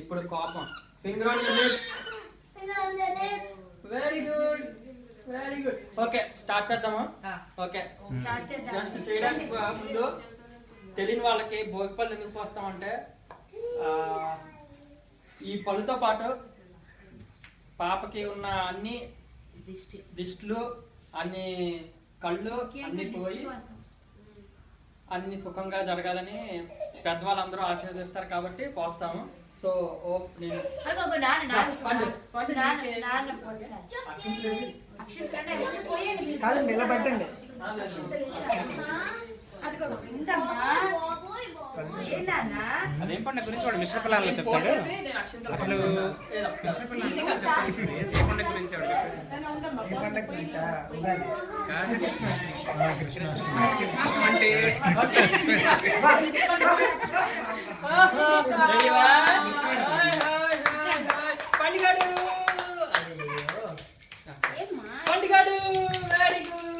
ఇప్పుడు కోపం. Finger on the lips. Very good, very good. Okay, start చేద్దామా? Okay, just చేయడానికి ముందు తెలియని వాళ్ళకి భోగిపళ్ళు ఎందుకు పోస్తామంటే, ఈ పళ్ళుతో పాటు పాపకి ఉన్న అన్ని దిష్టిలు, అన్ని కళ్ళు అన్ని పోయి అన్ని సుఖంగా జరగాలని పెద్దవాళ్ళందరూ ఆశీర్వదిస్తారు కాబట్టి పోస్తాము. సో నేను నిలబెట్టండి. అదేం పండుగ గురించి వాడు మిశ్ర పిల్లలు చెప్తాడు. అసలు మిశ్ర పిల్లలు ఏ పండుగ గురించి అంటే